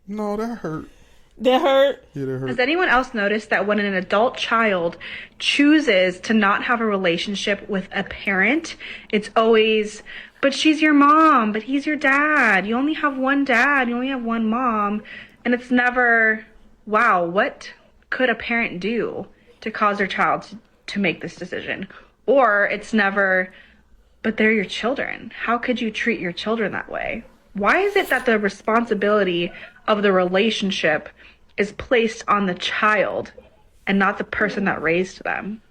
No, that hurt. That hurt. Yeah, that Has hurt. anyone else noticed that when an adult child chooses to not have a relationship with a parent, it's always, but she's your mom, but he's your dad. You only have one dad, you only have one mom. And it's never, wow, what could a parent do to cause their child to make this decision? Or it's never, but they're your children. How could you treat your children that way? Why is it that the responsibility of the relationship is placed on the child and not the person that raised them?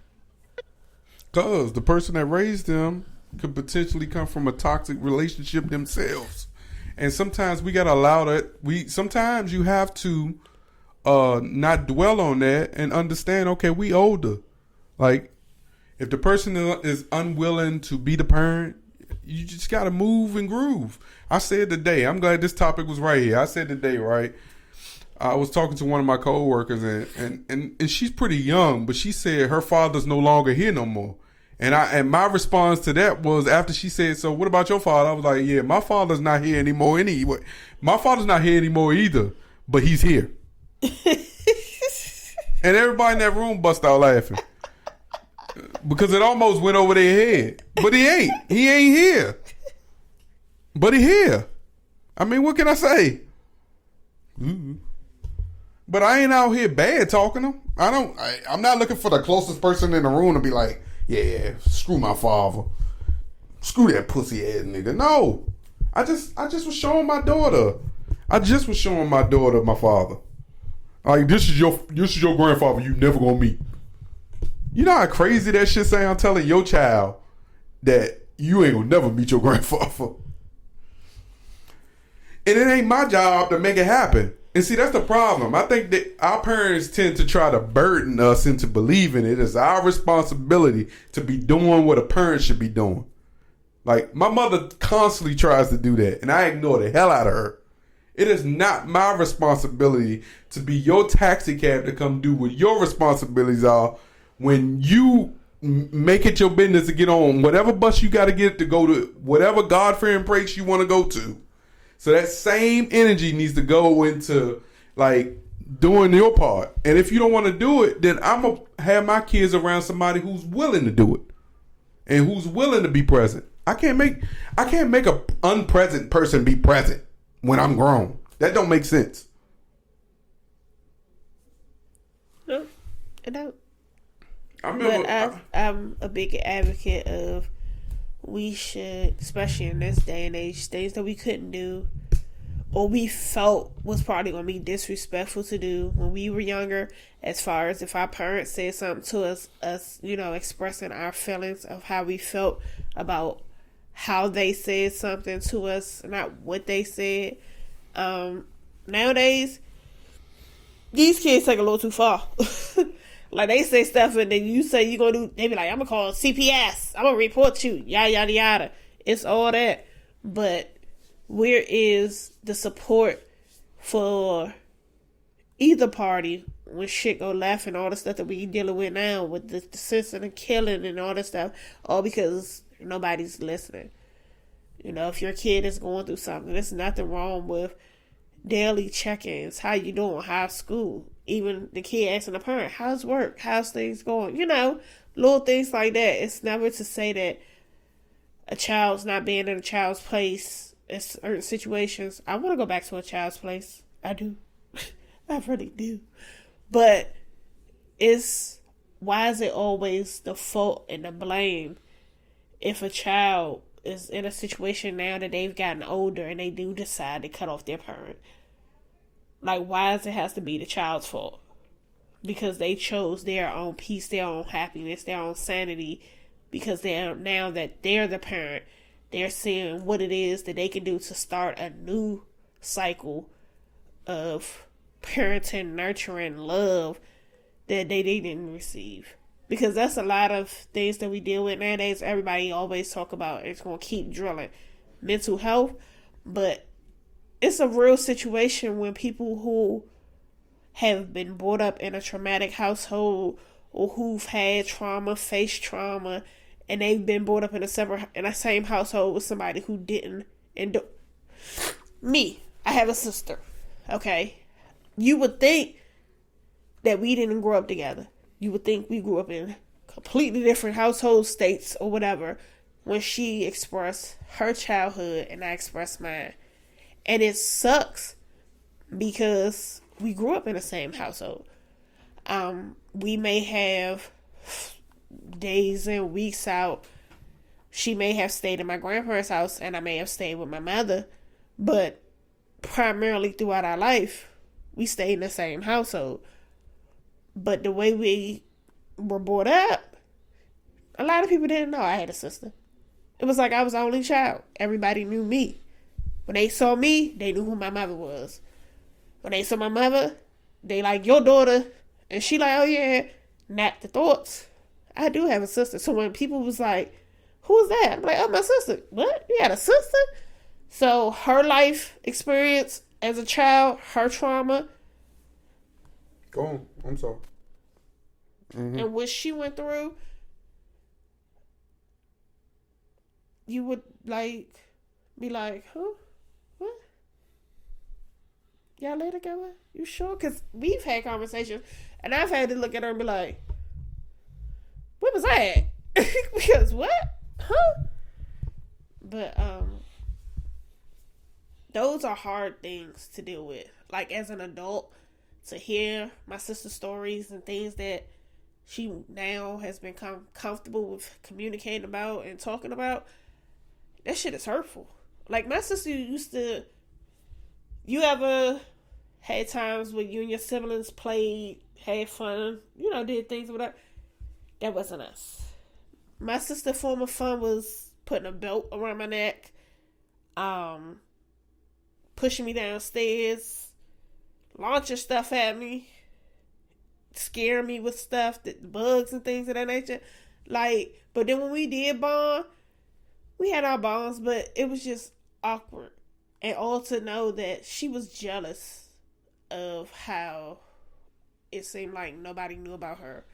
Because the person that raised them could potentially come from a toxic relationship themselves. And sometimes we gotta allow that. Sometimes you have to not dwell on that and understand, okay, we older. Like, if the person is unwilling to be the parent, you just gotta move and groove. I said today, I'm glad this topic was right here. I said today, right? I was talking to one of my coworkers, and she's pretty young, but she said her father's no longer here no more. And my response to that was, after she said, "So what about your father?" I was like, "Yeah, my father's not here anymore anyway. My father's not here anymore either, but he's here." And everybody in that room bust out laughing because it almost went over their head. But he ain't. He ain't here. But he here. I mean, what can I say? Ooh. But I ain't out here bad talking them. I'm not looking for the closest person in the room to be like, yeah, screw my father. Screw that pussy ass nigga. No. I just was showing my daughter. My father. Like, this is your grandfather you never gonna meet. You know how crazy that shit sound, telling your child that you ain't gonna never meet your grandfather. And it ain't my job to make it happen. And see, that's the problem. I think that our parents tend to try to burden us into believing it is our responsibility to be doing what a parent should be doing. Like, my mother constantly tries to do that, and I ignore the hell out of her. It is not my responsibility to be your taxi cab to come do what your responsibilities are when you make it your business to get on whatever bus you got to get to go to whatever God-fearing place you want to go to. So that same energy needs to go into, like, doing your part. And if you don't want to do it, then I'm going to have my kids around somebody who's willing to do it and who's willing to be present. I can't make a unpresent person be present when I'm grown. That don't make sense. No, it don't. But I'm a big advocate of, we should, especially in this day and age, things that we couldn't do or we felt was probably going to be disrespectful to do when we were younger, as far as if our parents said something to us, expressing our feelings of how we felt about how they said something to us, not what they said. Nowadays, these kids take a little too far. Like, they say stuff and then you say you're going to do, they be like, I'm going to call CPS. I'm going to report you. Yada, yada, yada. It's all that. But where is the support for either party when shit go left and all the stuff that we dealing with now with the sense of killing and all that stuff? All because nobody's listening. If your kid is going through something, there's nothing wrong with daily check-ins. How you doing? How's school? Even the kid asking the parent, how's work? How's things going? Little things like that. It's never to say that a child's not being in a child's place in certain situations. I want to go back to a child's place. I do. I really do. But why is it always the fault and the blame if a child is in a situation now that they've gotten older and they do decide to cut off their parent? Like, why does it have to be the child's fault? Because they chose their own peace, their own happiness, their own sanity. Because now that they're the parent, they're seeing what it is that they can do to start a new cycle of parenting, nurturing, love that they didn't receive. Because that's a lot of things that we deal with nowadays. Everybody always talk about, it's going to keep drilling mental health, but it's a real situation when people who have been brought up in a traumatic household or who've had trauma, faced trauma, and they've been brought up in a same household with somebody who didn't. And me, I have a sister. Okay, you would think that we didn't grow up together. You would think we grew up in completely different household states or whatever when she expressed her childhood and I expressed mine. And it sucks because we grew up in the same household. We may have days and weeks out. She may have stayed in my grandparents' house and I may have stayed with my mother, but primarily throughout our life, we stayed in the same household. But the way we were brought up, a lot of people didn't know I had a sister. It was like I was the only child. Everybody knew me. When they saw me, they knew who my mother was. When they saw my mother, they like, your daughter. And she like, oh yeah, not the thoughts. I do have a sister. So when people was like, who's that? I'm like, oh, my sister. What? You had a sister? So her life experience as a child, her trauma. Go on. I'm sorry. Mm-hmm. And what she went through, you would like be like, huh? What? Y'all lay together? You sure? Because we've had conversations and I've had to look at her and be like, where was I at? Because what? Huh? But those are hard things to deal with. Like as an adult, to hear my sister's stories and things that she now has become comfortable with communicating about and talking about, that shit is hurtful. Like my sister used to, you ever had times when you and your siblings played, had fun, did things without? That wasn't us. My sister's form of fun was putting a belt around my neck, pushing me downstairs, launching stuff at me, scaring me with stuff, bugs and things of that nature. Like, but then when we did bond, we had our bonds, but it was just awkward. And all to know that she was jealous of how it seemed like nobody knew about her.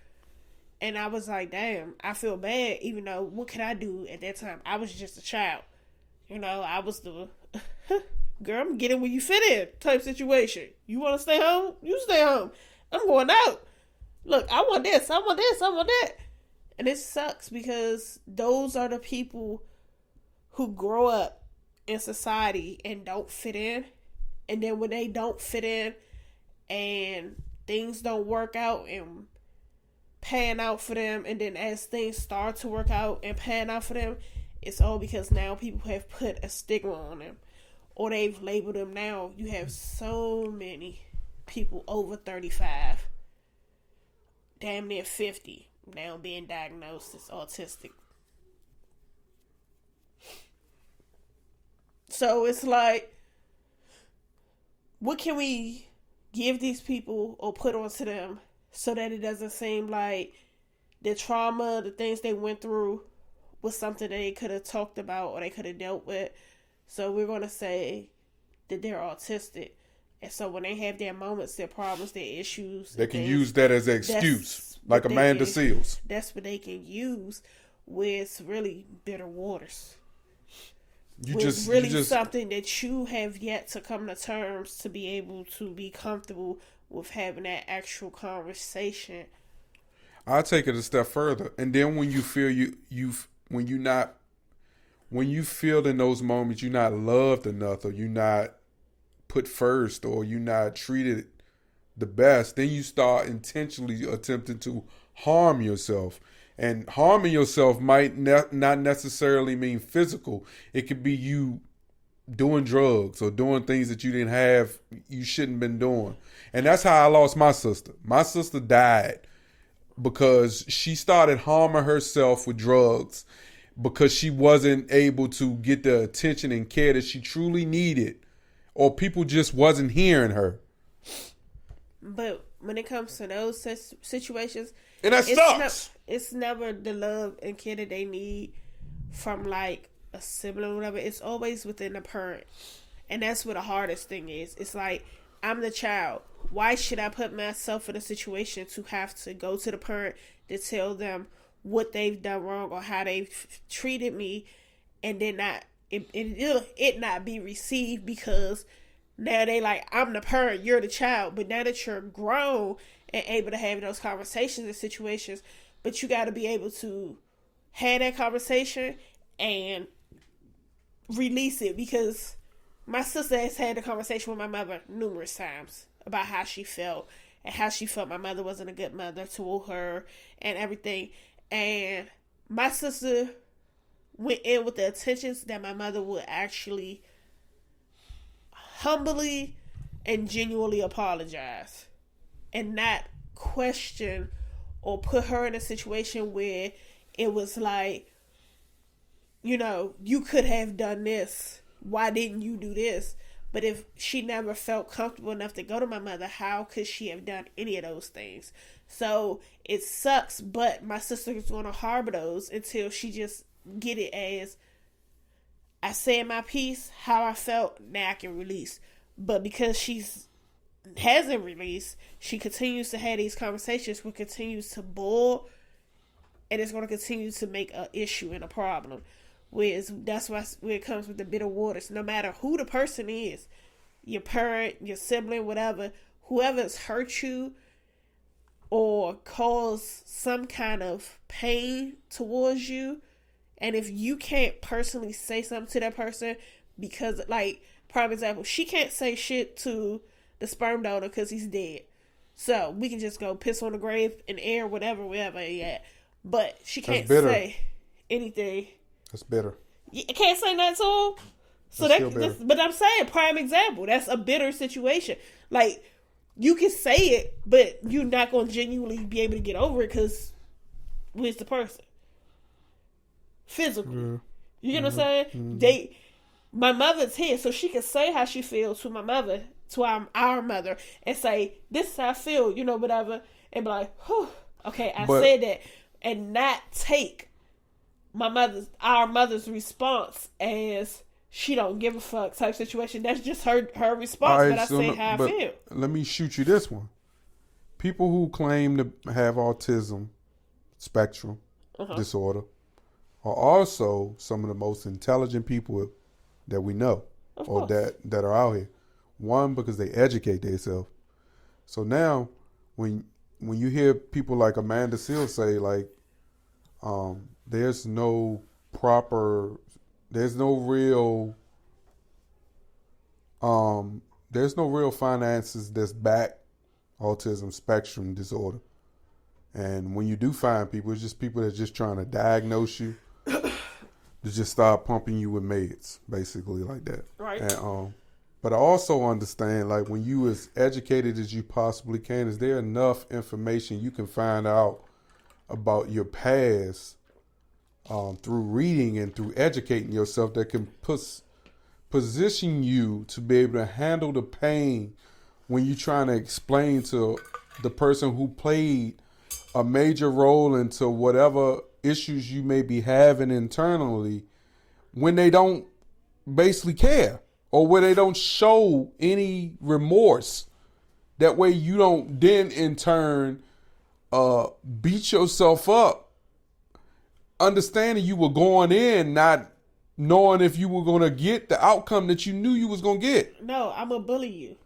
And I was like, damn, I feel bad, even though what could I do at that time? I was just a child. I was the girl, I'm getting where you fit in type situation. You want to stay home? You stay home. I'm going out. Look, I want this, I want this, I want that. And it sucks because those are the people who grow up in society and don't fit in. And then when they don't fit in and things don't work out and pan out for them, and then as things start to work out and pan out for them, it's all because now people have put a stigma on them, or they've labeled them. Now you have so many people over 35, damn near 50, now being diagnosed as autistic. So it's like, what can we give these people or put onto them so that it doesn't seem like the trauma, the things they went through was something that they could have talked about or they could have dealt with. So we're going to say that they're autistic. And so when they have their moments, their problems, their issues, they can use that as an excuse, like Amanda Seals. That's what they can use with really bitter waters. Something that you have yet to come to terms to be able to be comfortable with having that actual conversation. I'll take it a step further. And then when you feel when you feel in those moments you're not loved enough, or you're not put first, or you're not treated the best, then you start intentionally attempting to harm yourself. And harming yourself might not necessarily mean physical. It could be you doing drugs or doing things that you shouldn't been doing. And that's how I lost my sister. My sister died because she started harming herself with drugs because she wasn't able to get the attention and care that she truly needed, or people just wasn't hearing her. But when it comes to those situations, and that sucks. It's never the love and care that they need from like a sibling or whatever. It's always within the parent. And that's what the hardest thing is. It's like, I'm the child. Why should I put myself in a situation to have to go to the parent to tell them what they've done wrong or how they've treated me, and then it not be received because Now they like, I'm the parent, you're the child. But now that you're grown and able to have those conversations and situations, but you got to be able to have that conversation and release it. Because my sister has had a conversation with my mother numerous times about how she felt and how she felt my mother wasn't a good mother to her and everything. And my sister went in with the intentions that my mother would actually humbly and genuinely apologize and not question or put her in a situation where it was like, you know, you could have done this. Why didn't you do this? But if she never felt comfortable enough to go to my mother, how could she have done any of those things? So it sucks, but my sister is going to harbor those until she just get it as, I said my piece, how I felt, now I can release. But because hasn't released, she continues to have these conversations, which continues to boil, and it's going to continue to make an issue and a problem. That's why where it comes with the bitter waters. No matter who the person is, your parent, your sibling, whatever, whoever's hurt you or caused some kind of pain towards you, and if you can't personally say something to that person, because, like, prime example, she can't say shit to the sperm donor because he's dead. So we can just go piss on the grave and air whatever, wherever he at. But she can't say anything. That's bitter. You can't say nothing to him. So but I'm saying, prime example, that's a bitter situation. Like, you can say it, but you're not going to genuinely be able to get over it because where's the person? Physically. Yeah. You get what I'm saying? Mm-hmm. My mother's here, so she can say how she feels to my mother, to our mother, and say, this is how I feel, you know, whatever, and be like, whew, okay, I said that, and not take our mother's response as she don't give a fuck type situation. That's just her response, right, but I say how I feel. Let me shoot you this one. People who claim to have autism spectrum disorder are also some of the most intelligent people that we know or that are out here. One, because they educate themselves. So now when you hear people like Amanda Seale say, like, there's no real finances that's back autism spectrum disorder. And when you do find people, it's just people that's just trying to diagnose you to just start pumping you with meds, basically, like that. Right. And but I also understand, like, when you as educated as you possibly can, is there enough information you can find out about your past through reading and through educating yourself that can position you to be able to handle the pain when you're trying to explain to the person who played a major role into whatever issues you may be having internally, when they don't basically care or where they don't show any remorse. That way you don't then in turn beat yourself up, understanding you were going in not knowing if you were going to get the outcome that you knew you was going to get. No, I'm going to bully you.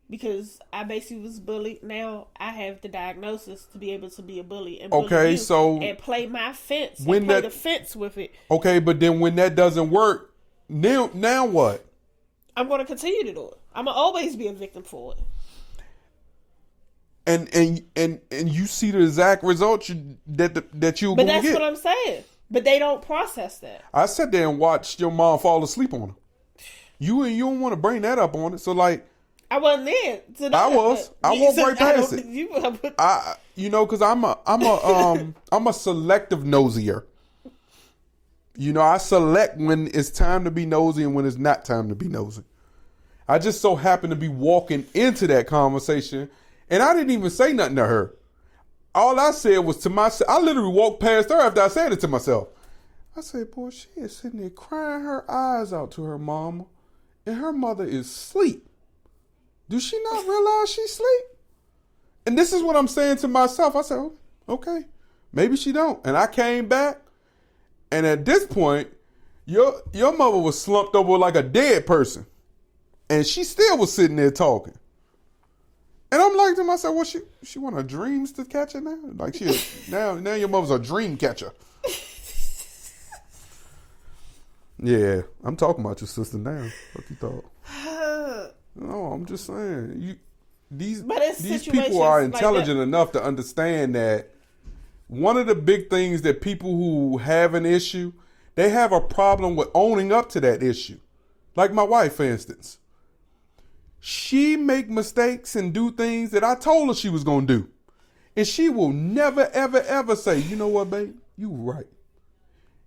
Because I basically was bullied. Now I have the diagnosis to be able to be a bully and bully you so and play my fence and play the fence with it. Okay, but then when that doesn't work, now what? I'm going to continue to do it. I'm going to always be a victim for it. And you see the exact results that you're going to get. But that's what I'm saying. But they don't process that. I sat there and watched your mom fall asleep on her. You don't want to bring that up on it. So, like, I wasn't there. I was. I walked right past it. Because I'm a selective nosier. You know, I select when it's time to be nosy and when it's not time to be nosy. I just so happened to be walking into that conversation, and I didn't even say nothing to her. All I said was to myself. I literally walked past her after I said it to myself. I said, boy, she is sitting there crying her eyes out to her mama, and her mother is asleep. Do she not realize she's asleep? And this is what I'm saying to myself. I said, oh, okay, maybe she don't. And I came back, and at this point, your mother was slumped over like a dead person. And she still was sitting there talking. And I'm like to myself, what she want her dreams to catch her now? Like now your mother's a dream catcher. Yeah, I'm talking about your sister now. What you thought? No, I'm just saying. These people are intelligent enough to understand that one of the big things that people who have an issue, they have a problem with owning up to that issue. Like my wife, for instance. She make mistakes and do things that I told her she was going to do. And she will never, ever, ever say, you know what, babe? You right.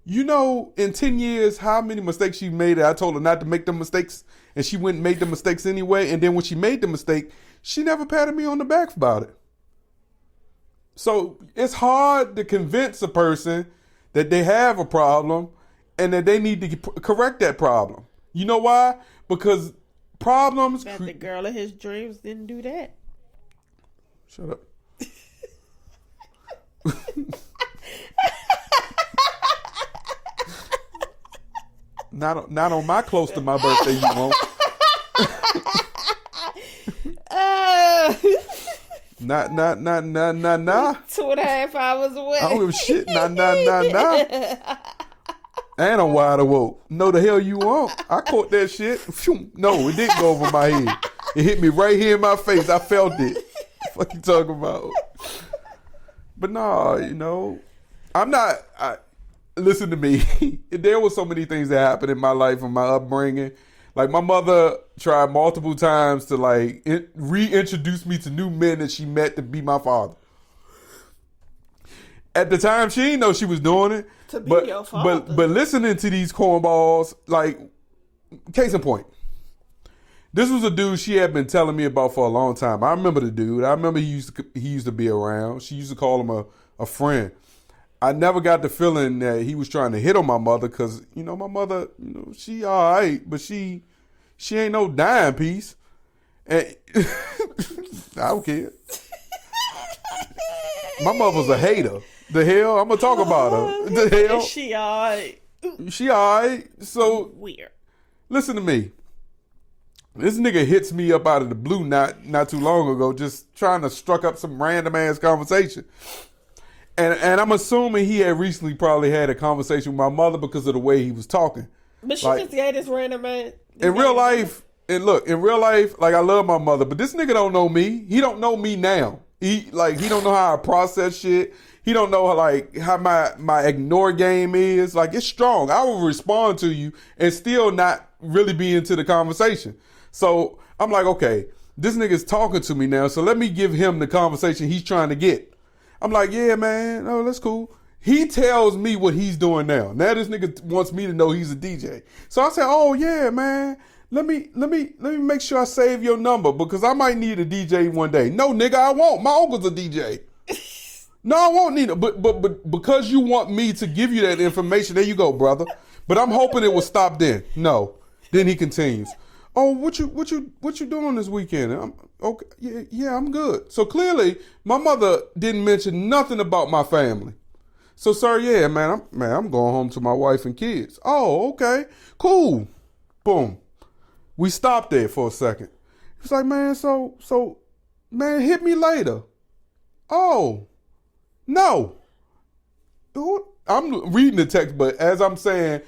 You know, in 10 years, how many mistakes she made that I told her not to make them mistakes, and she went and made the mistakes anyway. And then when she made the mistake, she never patted me on the back about it. So it's hard to convince a person that they have a problem and that they need to correct that problem. You know why? Because problems. That the girl of his dreams didn't do that. Shut up. Not on my close to my birthday, you won't. Nah. 2.5 hours away. I don't give a shit. Nah. And I'm wide awoke. No, the hell you won't. I caught that shit. No, it didn't go over my head. It hit me right here in my face. I felt it. What you talking about? But no, you know, I'm not. Listen to me. There were so many things that happened in my life and my upbringing. Like my mother tried multiple times to like reintroduce me to new men that she met to be my father. At the time, she didn't know she was doing it. To be your father. But listening to these cornballs, like, case in point. This was a dude she had been telling me about for a long time. I remember the dude. I remember he used to be around. She used to call him a friend. I never got the feeling that he was trying to hit on my mother because, you know, my mother, you know, she all right, but she ain't no dime piece. And I don't care. My mother's a hater. The hell? I'm going to talk about her. The hell? She all right. She all right. So, weird. Listen to me. This nigga hits me up out of the blue not too long ago, just trying to struck up some random ass conversation. And I'm assuming he had recently probably had a conversation with my mother because of the way he was talking. But she just gave this random man. In real life, like I love my mother, but this nigga don't know me. He don't know me now. He don't know how I process shit. He don't know how my ignore game is. Like, it's strong. I will respond to you and still not really be into the conversation. So I'm like, okay, this nigga's talking to me now, so let me give him the conversation he's trying to get. I'm like, yeah, man, oh, that's cool. He tells me what he's doing now. Now this nigga wants me to know he's a DJ. So I said, oh yeah, man, let me make sure I save your number because I might need a DJ one day. No, nigga, I won't. My uncle's a DJ. No, I won't need it. But because you want me to give you that information, there you go, brother. But I'm hoping it will stop then. No. Then he continues. Oh, what you doing this weekend? I'm okay. Yeah, I'm good. So clearly, my mother didn't mention nothing about my family. So, sir, yeah, man, I'm going home to my wife and kids. Oh, okay, cool. Boom. We stopped there for a second. He's like, man, so, man, hit me later. Oh, no. I'm reading the text, but as I'm saying,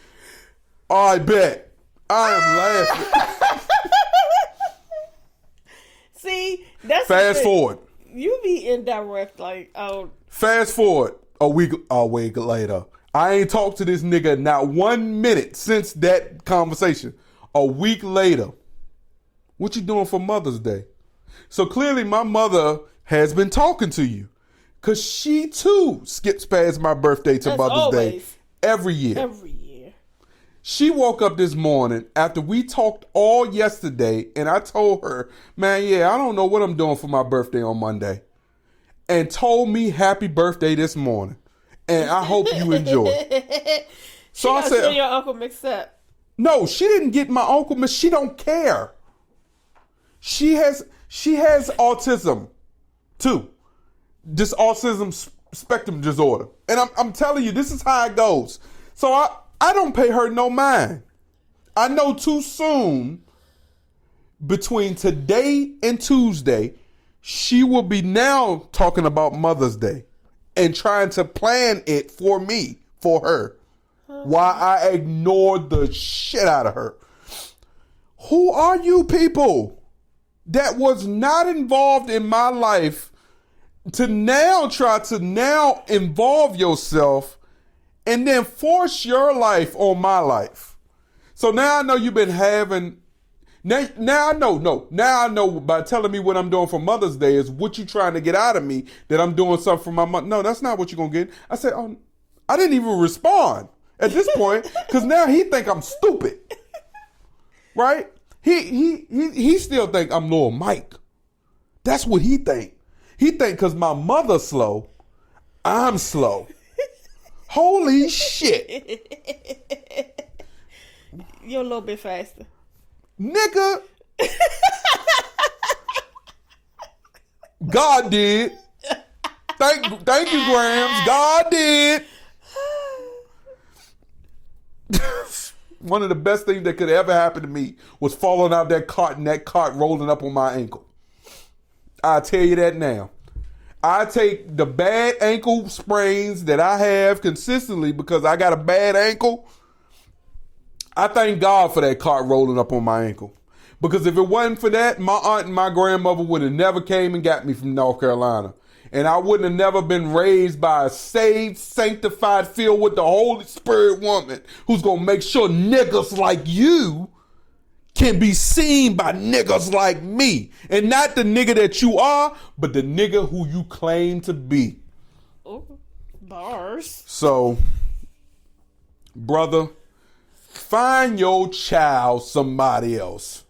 I bet I am laughing. See, that's fast forward. You be indirect, like, oh. Fast forward a week later. I ain't talked to this nigga not 1 minute since that conversation. A week later. What you doing for Mother's Day? So clearly my mother has been talking to you. Because she too skips past my birthday to Mother's Day every year. Every year. She woke up this morning after we talked all yesterday and I told her, man, yeah, I don't know what I'm doing for my birthday on Monday. And told me happy birthday this morning. And I hope you enjoy. So I said, your uncle mixed up. No, she didn't get my uncle mixed. She don't care. She has autism too. This autism spectrum disorder. And I'm telling you, this is how it goes. So I don't pay her no mind. I know too soon between today and Tuesday, she will be now talking about Mother's Day and trying to plan it for me, for her, while I ignored the shit out of her. Who are you people that was not involved in my life to now try to now involve yourself and then force your life on my life? So now I know you've been having... Now I know by telling me what I'm doing for Mother's Day is what you trying to get out of me, that I'm doing something for my mother. No, that's not what you're going to get. I said, oh, I didn't even respond at this point because now he think I'm stupid. Right? He still think I'm Lil Mike. That's what he think. He think because my mother's slow, I'm slow. Holy shit. You're a little bit faster. Nigga. God did. Thank you, Grams. God did. One of the best things that could ever happen to me was falling out that cart and that cart rolling up on my ankle. I'll tell you that now. I take the bad ankle sprains that I have consistently because I got a bad ankle. I thank God for that cart rolling up on my ankle. Because if it wasn't for that, my aunt and my grandmother would have never came and got me from North Carolina. And I wouldn't have never been raised by a saved, sanctified, filled with the Holy Spirit woman who's going to make sure niggas like you can be seen by niggas like me. And not the nigga that you are, but the nigga who you claim to be. Ooh, bars. So, brother, find your child somebody else.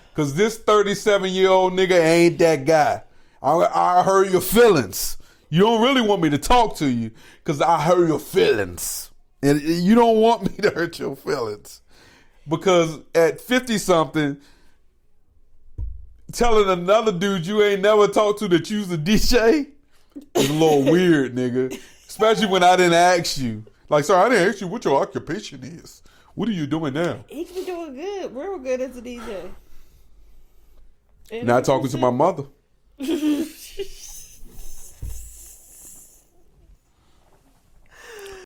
Because this 37-year-old nigga ain't that guy. I hurt your feelings. You don't really want me to talk to you because I hurt your feelings. And you don't want me to hurt your feelings. Because at 50-something, telling another dude you ain't never talked to that you's a DJ is a little weird, nigga. Especially when I didn't ask you. Like, sorry, I didn't ask you what your occupation is. What are you doing now? He can be doing good. Real good as a DJ. Not talking to my mother.